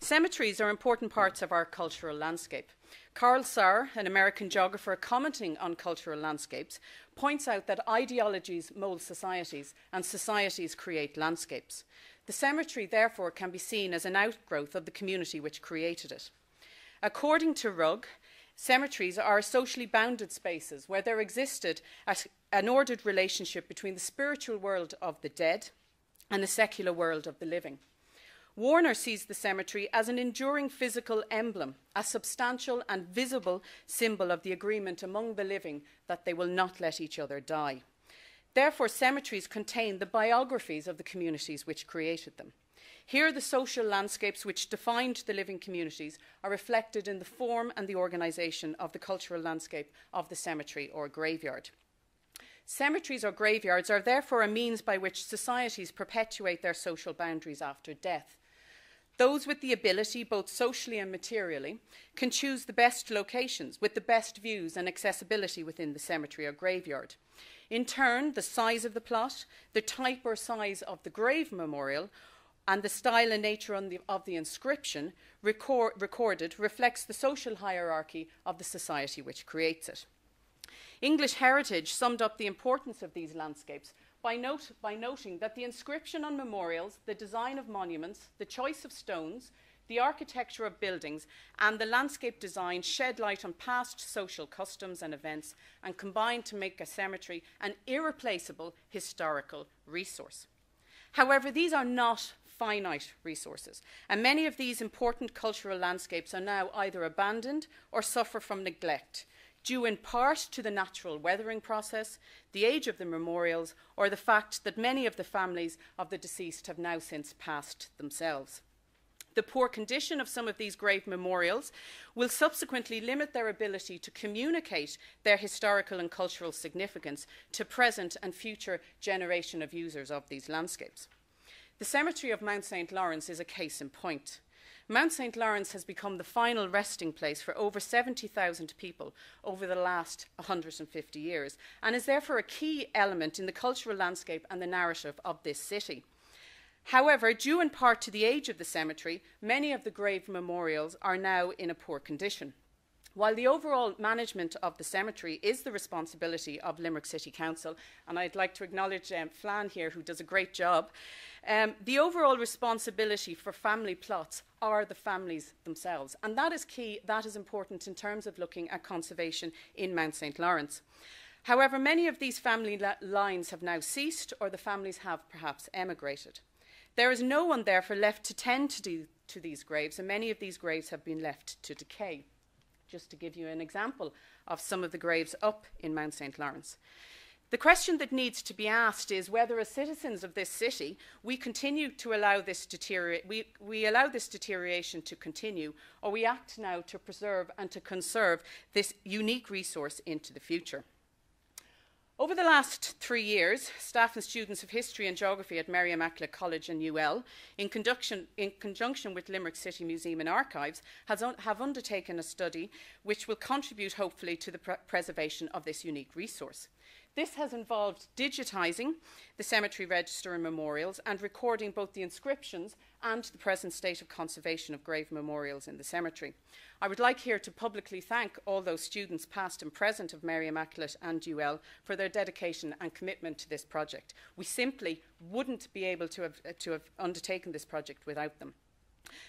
Cemeteries are important parts of our cultural landscape. Carl Saar, an American geographer commenting on cultural landscapes, points out that ideologies mould societies and societies create landscapes. The cemetery, therefore, can be seen as an outgrowth of the community which created it. According to Rugg, cemeteries are socially bounded spaces where there existed an ordered relationship between the spiritual world of the dead and the secular world of the living. Warner sees the cemetery as an enduring physical emblem, a substantial and visible symbol of the agreement among the living that they will not let each other die. Therefore, cemeteries contain the biographies of the communities which created them. Here, the social landscapes which defined the living communities are reflected in the form and the organisation of the cultural landscape of the cemetery or graveyard. Cemeteries or graveyards are therefore a means by which societies perpetuate their social boundaries after death. Those with the ability, both socially and materially, can choose the best locations with the best views and accessibility within the cemetery or graveyard. In turn, the size of the plot, the type or size of the grave memorial, and the style and nature of the inscription recorded reflects the social hierarchy of the society which creates it. English Heritage summed up the importance of these landscapes by noting that the inscription on memorials, the design of monuments, the choice of stones, the architecture of buildings, and the landscape design shed light on past social customs and events and combined to make a cemetery an irreplaceable historical resource. However, these are not finite resources, and many of these important cultural landscapes are now either abandoned or suffer from neglect, due in part to the natural weathering process, the age of the memorials, or the fact that many of the families of the deceased have now since passed themselves. The poor condition of some of these grave memorials will subsequently limit their ability to communicate their historical and cultural significance to present and future generation of users of these landscapes. The cemetery of Mount St. Lawrence is a case in point. Mount St. Lawrence has become the final resting place for over 70,000 people over the last 150 years and is therefore a key element in the cultural landscape and the narrative of this city. However, due in part to the age of the cemetery, many of the grave memorials are now in a poor condition. While the overall management of the cemetery is the responsibility of Limerick City Council, and I'd like to acknowledge Flann here, who does a great job, the overall responsibility for family plots are the families themselves. And that is key, that is important in terms of looking at conservation in Mount St. Lawrence. However, many of these family lines have now ceased, or the families have perhaps emigrated. There is no one, therefore, left to tend to these graves, and many of these graves have been left to decay. Just to give you an example of some of the graves up in Mount St. Lawrence. The question that needs to be asked is whether, as citizens of this city, we continue to allow this we allow this deterioration to continue, or we act now to preserve and to conserve this unique resource into the future. Over the last 3 years, staff and students of history and geography at Mary Immaculate College and UL, in conjunction with Limerick City Museum and Archives, have undertaken a study which will contribute, hopefully, to the preservation of this unique resource. This has involved digitising the cemetery register and memorials and recording both the inscriptions and the present state of conservation of grave memorials in the cemetery. I would like here to publicly thank all those students past and present of Mary Immaculate and UL for their dedication and commitment to this project. We simply wouldn't be able to have undertaken this project without them.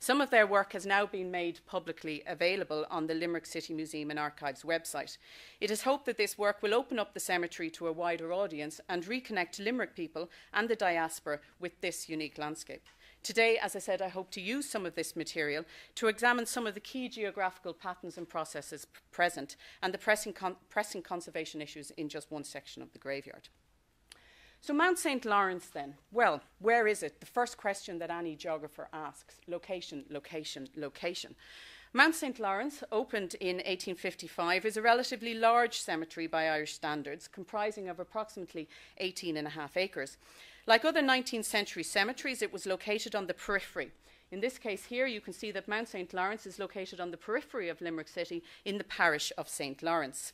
Some of their work has now been made publicly available on the Limerick City Museum and Archives website. It is hoped that this work will open up the cemetery to a wider audience and reconnect Limerick people and the diaspora with this unique landscape. Today, as I said, I hope to use some of this material to examine some of the key geographical patterns and processes present and the pressing conservation issues in just one section of the graveyard. So Mount St. Lawrence then, well, where is it? The first question that any geographer asks, location, location, location. Mount St. Lawrence, opened in 1855, is a relatively large cemetery by Irish standards, comprising of approximately 18.5 acres. Like other 19th century cemeteries, it was located on the periphery. In this case here, you can see that Mount St. Lawrence is located on the periphery of Limerick City in the parish of St. Lawrence.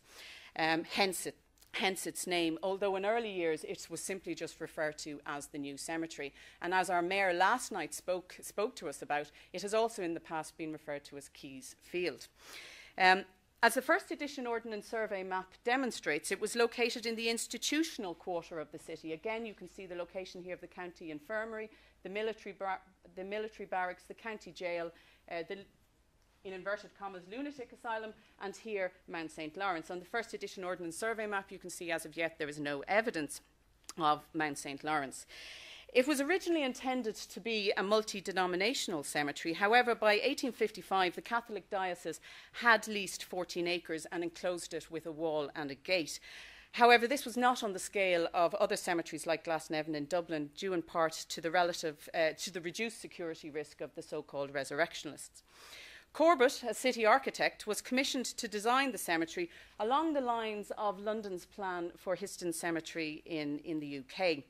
Hence, hence its name, although in early years it was simply just referred to as the New Cemetery. And as our Mayor last night spoke to us about, it has also in the past been referred to as Keys Field. As the first edition Ordnance Survey map demonstrates, it was located in the institutional quarter of the city. Again, you can see the location here of the county infirmary, the military barracks, the county jail, the, in inverted commas, lunatic asylum, and here Mount St. Lawrence. On the first edition Ordnance Survey map, you can see as of yet there is no evidence of Mount St. Lawrence. It was originally intended to be a multi-denominational cemetery. However, by 1855, the Catholic diocese had leased 14 acres and enclosed it with a wall and a gate. However, this was not on the scale of other cemeteries like Glasnevin in Dublin, due in part to the reduced security risk of the so-called resurrectionists. Corbett, a city architect, was commissioned to design the cemetery along the lines of London's plan for Histon Cemetery in the UK.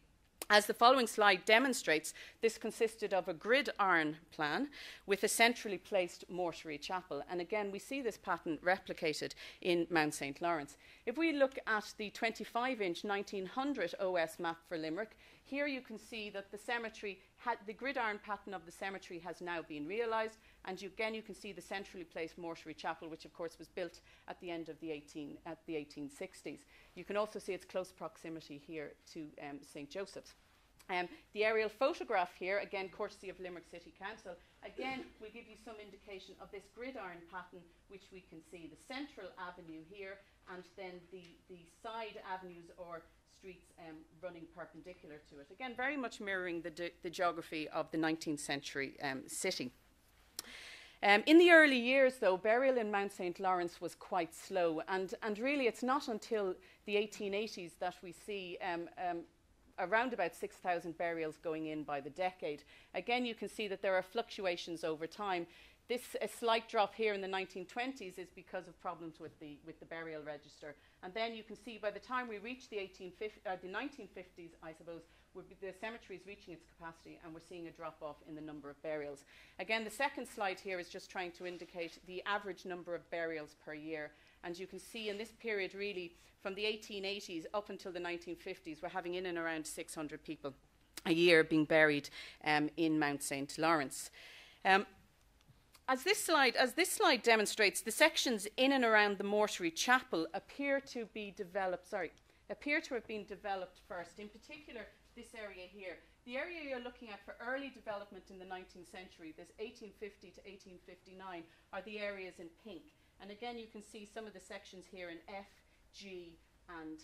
As the following slide demonstrates, this consisted of a gridiron plan with a centrally placed mortuary chapel. And again, we see this pattern replicated in Mount St. Lawrence. If we look at the 25-inch 1900 OS map for Limerick, here you can see that the gridiron pattern of the cemetery has now been realised. And again, you can see the centrally placed mortuary chapel, which of course was built at the end of the 1860s. You can also see its close proximity here to St. Joseph's. The aerial photograph here, again courtesy of Limerick City Council, again will give you some indication of this gridiron pattern, which we can see the central avenue here, and then the side avenues or streets running perpendicular to it. Again, very much mirroring the geography of the 19th century city. In the early years, though, burial in Mount St. Lawrence was quite slow, and really it's not until the 1880s that we see around about 6,000 burials going in by the decade. Again, you can see that there are fluctuations over time. A slight drop here in the 1920s is because of problems with the burial register. And then you can see by the time we reach the 1950s, I suppose, the cemetery is reaching its capacity and we're seeing a drop-off in the number of burials. Again, the second slide here is just trying to indicate the average number of burials per year. And you can see in this period, really, from the 1880s up until the 1950s, we're having in and around 600 people a year being buried in Mount St. Lawrence. As this slide demonstrates, the sections in and around the mortuary chapel appear to have been developed first. In particular, this area here. The area you're looking at for early development in the 19th century, this 1850 to 1859, are the areas in pink. And again, you can see some of the sections here in F, G, and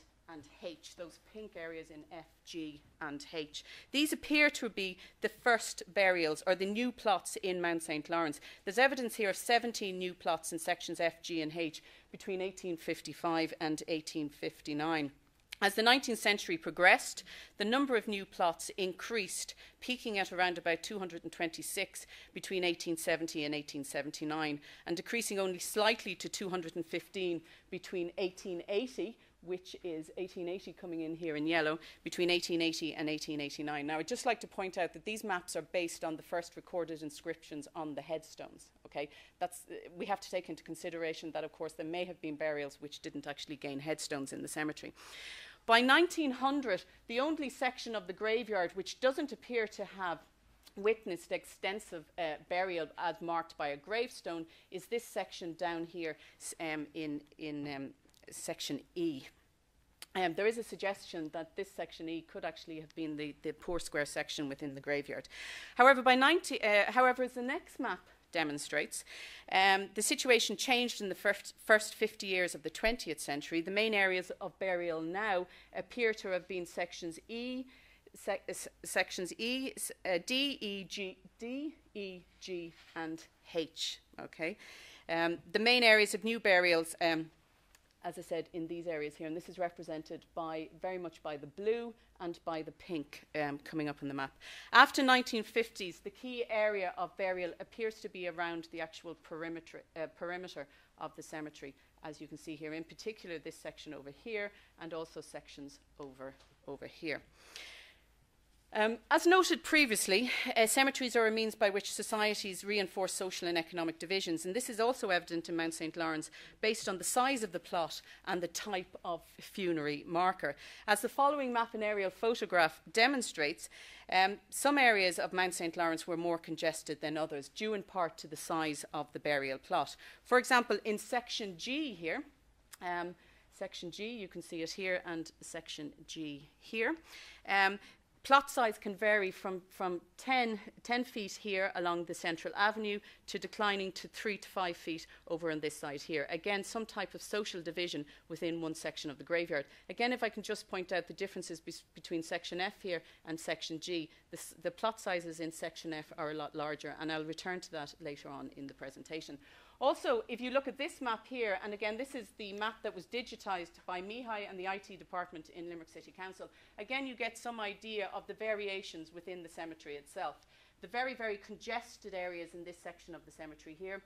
H, those pink areas in F, G, and H. These appear to be the first burials, or the new plots in Mount St. Lawrence. There's evidence here of 17 new plots in sections F, G, and H between 1855 and 1859. As the 19th century progressed, the number of new plots increased, peaking at around about 226 between 1870 and 1879, and decreasing only slightly to 215 between 1880, which is 1880 coming in here in yellow, between 1880 and 1889. Now, I'd just like to point out that these maps are based on the first recorded inscriptions on the headstones. Okay, we have to take into consideration that, of course, there may have been burials which didn't actually gain headstones in the cemetery. By 1900, the only section of the graveyard which doesn't appear to have witnessed extensive burial as marked by a gravestone is this section down here in section E. There is a suggestion that this section E could actually have been the poor square section within the graveyard. However, as the next map demonstrates, the situation changed in the first 50 years of the 20th century. The main areas of burial now appear to have been sections D, E, G, and H. Okay, the main areas of new burials, as I said, in these areas here, and this is represented very much by the blue and by the pink coming up on the map. After 1950s, the key area of burial appears to be around the actual perimeter of the cemetery, as you can see here, in particular this section over here and also sections over here. As noted previously, cemeteries are a means by which societies reinforce social and economic divisions, and this is also evident in Mount St. Lawrence based on the size of the plot and the type of funerary marker. As the following map and aerial photograph demonstrates, some areas of Mount St. Lawrence were more congested than others, due in part to the size of the burial plot. For example, in section G here, section G, you can see it here, and section G here. Plot size can vary from 10 feet here along the central avenue to declining to 3 to 5 feet over on this side here. Again, some type of social division within one section of the graveyard. Again, if I can just point out the differences between section F here and section G, the plot sizes in section F are a lot larger, and I'll return to that later on in the presentation. Also, if you look at this map here, and again, this is the map that was digitised by Mihai and the IT department in Limerick City Council. Again, you get some idea of the variations within the cemetery itself. The very, very congested areas in this section of the cemetery here,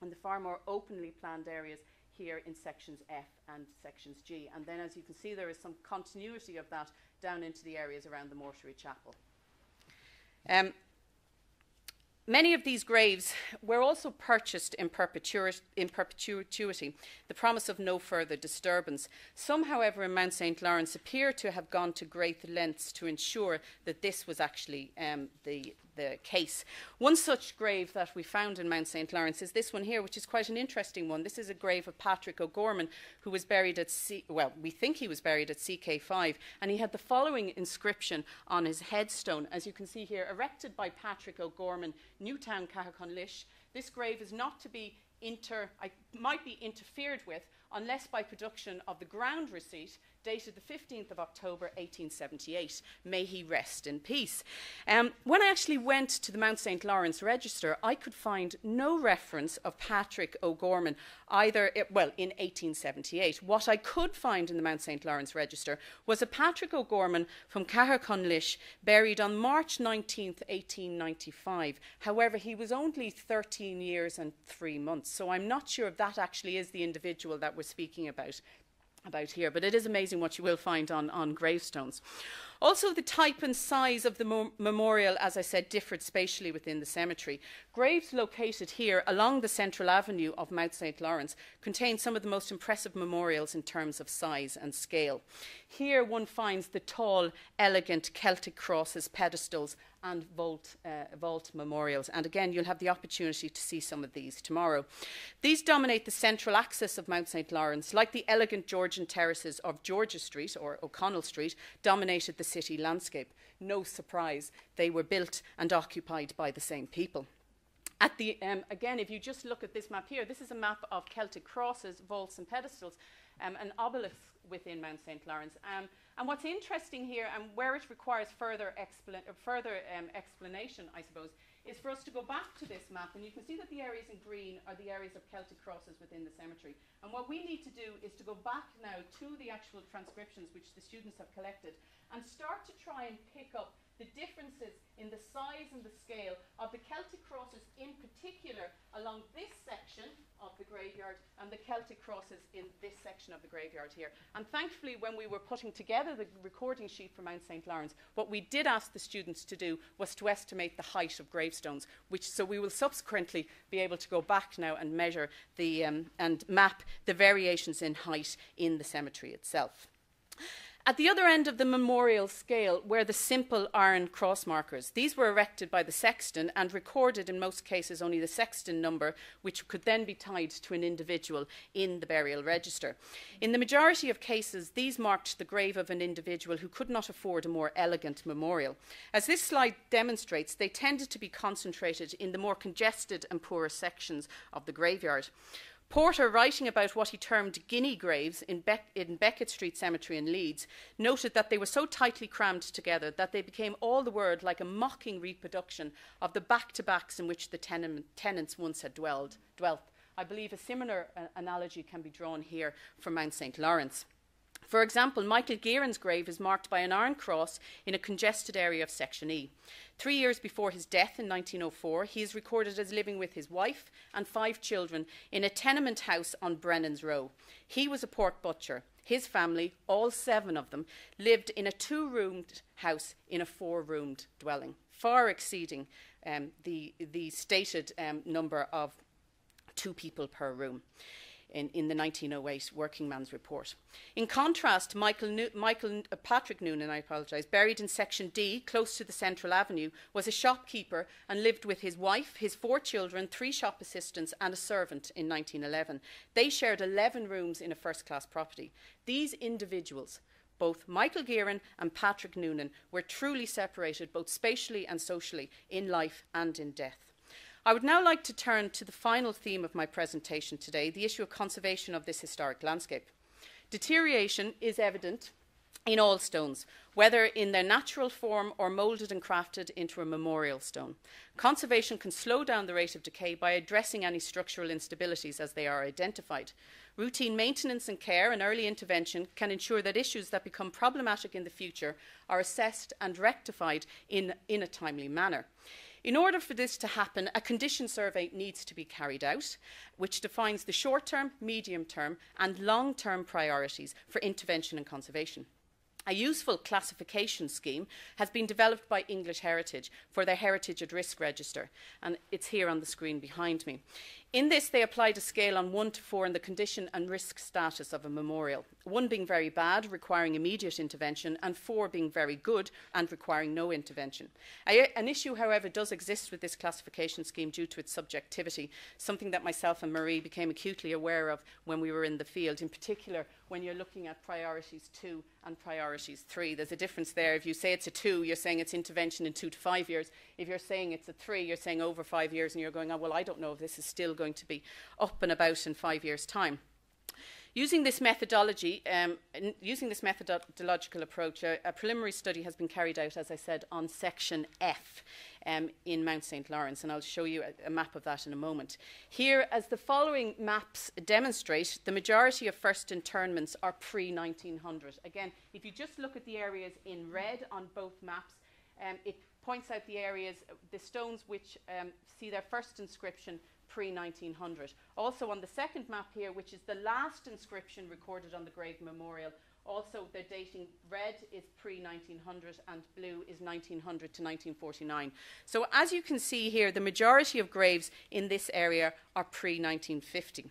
and the far more openly planned areas here in sections F and sections G. And then, as you can see, there is some continuity of that down into the areas around the mortuary chapel. Many of these graves were also purchased in perpetuity, the promise of no further disturbance. Some, however, in Mount St. Lawrence appear to have gone to great lengths to ensure that this was actually the case. One such grave that we found in Mount St. Lawrence is this one here, which is quite an interesting one. This is a grave of Patrick O'Gorman, who was buried at we think he was buried at CK5, and he had the following inscription on his headstone, as you can see here, erected by Patrick O'Gorman, Newtown, Caherconlish. This grave is not to be might be interfered with unless by production of the ground receipt dated the 15th of October 1878. May he rest in peace. When I actually went to the Mount St. Lawrence Register, I could find no reference of Patrick O'Gorman either, in 1878. What I could find in the Mount St. Lawrence Register was a Patrick O'Gorman from Caherconlish buried on March 19th, 1895. However, he was only 13 years and 3 months, so I'm not sure if that actually is the individual that we're speaking about here, but it is amazing what you will find on gravestones. Also, the type and size of the memorial, as I said, differed spatially within the cemetery. Graves located here along the central avenue of Mount St. Lawrence contain some of the most impressive memorials in terms of size and scale. Here one finds the tall, elegant Celtic crosses, pedestals and vault memorials. And again, you'll have the opportunity to see some of these tomorrow. These dominate the central axis of Mount St. Lawrence, like the elegant Georgian terraces of George's Street or O'Connell Street dominated the city landscape. No surprise, they were built and occupied by the same people. At the again, if you just look at this map here, this is a map of Celtic crosses, vaults and pedestals, and obelisks within Mount St. Lawrence. And what's interesting here, and where it requires further explanation, I suppose, is for us to go back to this map, and you can see that the areas in green are the areas of Celtic crosses within the cemetery. And what we need to do is to go back now to the actual transcriptions which the students have collected and start to try and pick up the differences in the size and the scale of the Celtic crosses in particular along this section of the graveyard and the Celtic crosses in this section of the graveyard here. And thankfully, when we were putting together the recording sheet for Mount St. Lawrence, what we did ask the students to do was to estimate the height of gravestones, so we will subsequently be able to go back now and measure and map the variations in height in the cemetery itself. At the other end of the memorial scale were the simple iron cross markers. These were erected by the sexton and recorded in most cases only the sexton number, which could then be tied to an individual in the burial register. In the majority of cases, these marked the grave of an individual who could not afford a more elegant memorial. As this slide demonstrates, they tended to be concentrated in the more congested and poorer sections of the graveyard. Porter, writing about what he termed guinea graves in Beckett Street Cemetery in Leeds, noted that they were so tightly crammed together that they became all the word like a mocking reproduction of the back-to-backs in which the tenants once had dwelt. I believe a similar analogy can be drawn here for Mount St. Lawrence. For example, Michael Gearon's grave is marked by an iron cross in a congested area of Section E. 3 years before his death in 1904, he is recorded as living with his wife and 5 children in a tenement house on Brennan's Row. He was a pork butcher. His family, all 7 of them, lived in a 2-roomed house in a 4-roomed dwelling, far exceeding the stated number of 2 people per room in the 1908 Working Man's Report. In contrast, Patrick Noonan, buried in Section D, close to the Central Avenue, was a shopkeeper and lived with his wife, his 4 children, 3 shop assistants and a servant in 1911. They shared 11 rooms in a first-class property. These individuals, both Michael Gearan and Patrick Noonan, were truly separated both spatially and socially in life and in death. I would now like to turn to the final theme of my presentation today, the issue of conservation of this historic landscape. Deterioration is evident in all stones, whether in their natural form or moulded and crafted into a memorial stone. Conservation can slow down the rate of decay by addressing any structural instabilities as they are identified. Routine maintenance and care and early intervention can ensure that issues that become problematic in the future are assessed and rectified in a timely manner. In order for this to happen, a condition survey needs to be carried out, which defines the short-term, medium-term and long-term priorities for intervention and conservation. A useful classification scheme has been developed by English Heritage for their Heritage at Risk Register, and it's here on the screen behind me. In this, they applied a scale on 1 to 4 in the condition and risk status of a memorial, 1 being very bad, requiring immediate intervention, and 4 being very good and requiring no intervention. An issue, however, does exist with this classification scheme due to its subjectivity, something that myself and Marie became acutely aware of when we were in the field, in particular when you're looking at priorities 2 and priorities 3. There's a difference there. If you say it's a 2, you're saying it's intervention in 2 to 5 years. If you're saying it's a 3, you're saying over 5 years, and you're going, oh, well, I don't know if this is still going to be up and about in 5 years' time. Using this methodological approach, a preliminary study has been carried out, as I said, on Section F in Mount St. Lawrence, and I'll show you a map of that in a moment. Here, as the following maps demonstrate, the majority of first interments are pre-1900. Again, if you just look at the areas in red on both maps, it points out the areas, the stones which see their first inscription pre-1900. Also on the second map here, which is the last inscription recorded on the grave memorial, also the dating red is pre-1900 and blue is 1900 to 1949. So as you can see here, the majority of graves in this area are pre-1950.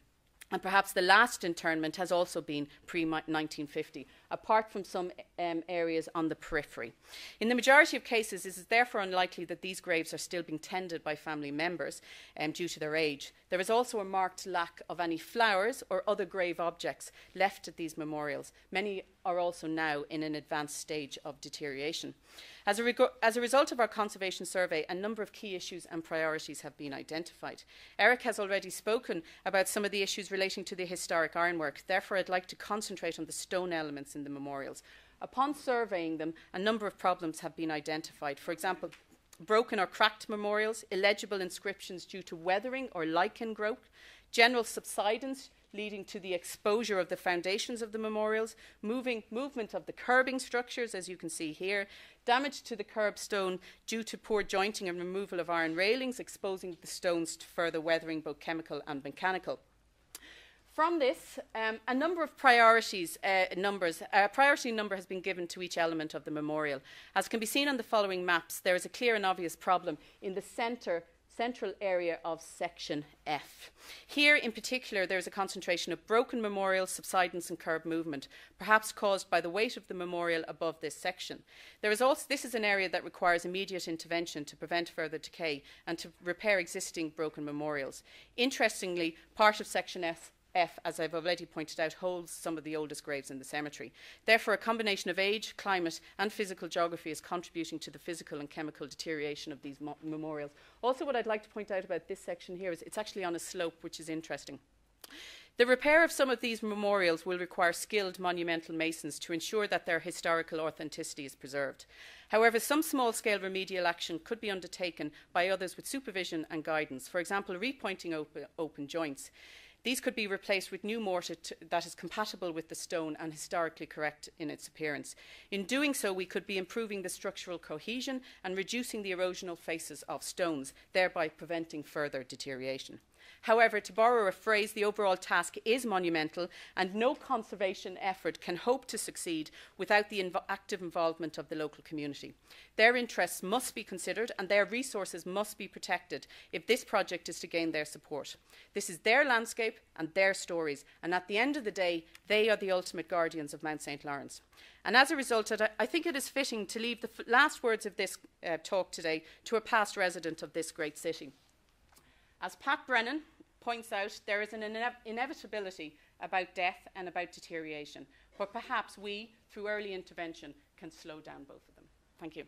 And perhaps the last interment has also been pre-1950, apart from some areas on the periphery. In the majority of cases, it is therefore unlikely that these graves are still being tended by family members due to their age. There is also a marked lack of any flowers or other grave objects left at these memorials. Many are also now in an advanced stage of deterioration. As a result of our conservation survey, a number of key issues and priorities have been identified. Eric has already spoken about some of the issues relating to the historic ironwork. Therefore, I'd like to concentrate on the stone elements in the memorials. Upon surveying them, a number of problems have been identified. For example, broken or cracked memorials, illegible inscriptions due to weathering or lichen growth, general subsidence leading to the exposure of the foundations of the memorials, movement of the curbing structures, as you can see here, damage to the curbstone due to poor jointing and removal of iron railings, exposing the stones to further weathering, both chemical and mechanical. From this, a number of priority number has been given to each element of the memorial. As can be seen on the following maps, there is a clear and obvious problem in the central area of Section F. Here in particular there is a concentration of broken memorials, subsidence and curb movement, perhaps caused by the weight of the memorial above this section. This is an area that requires immediate intervention to prevent further decay and to repair existing broken memorials. Interestingly, part of Section F, as I've already pointed out, holds some of the oldest graves in the cemetery. Therefore, a combination of age, climate and physical geography is contributing to the physical and chemical deterioration of these memorials. Also, what I'd like to point out about this section here is it's actually on a slope, which is interesting. The repair of some of these memorials will require skilled monumental masons to ensure that their historical authenticity is preserved. However, some small-scale remedial action could be undertaken by others with supervision and guidance. For example, repointing open joints. These could be replaced with new mortar that is compatible with the stone and historically correct in its appearance. In doing so, we could be improving the structural cohesion and reducing the erosional faces of stones, thereby preventing further deterioration. However, to borrow a phrase, the overall task is monumental, and no conservation effort can hope to succeed without the active involvement of the local community. Their interests must be considered and their resources must be protected if this project is to gain their support. This is their landscape and their stories, and at the end of the day, they are the ultimate guardians of Mount St. Lawrence. And as a result, I think it is fitting to leave the last words of this talk today to a past resident of this great city. As Pat Brennan points out, there is an inevitability about death and about deterioration, but perhaps we, through early intervention, can slow down both of them. Thank you.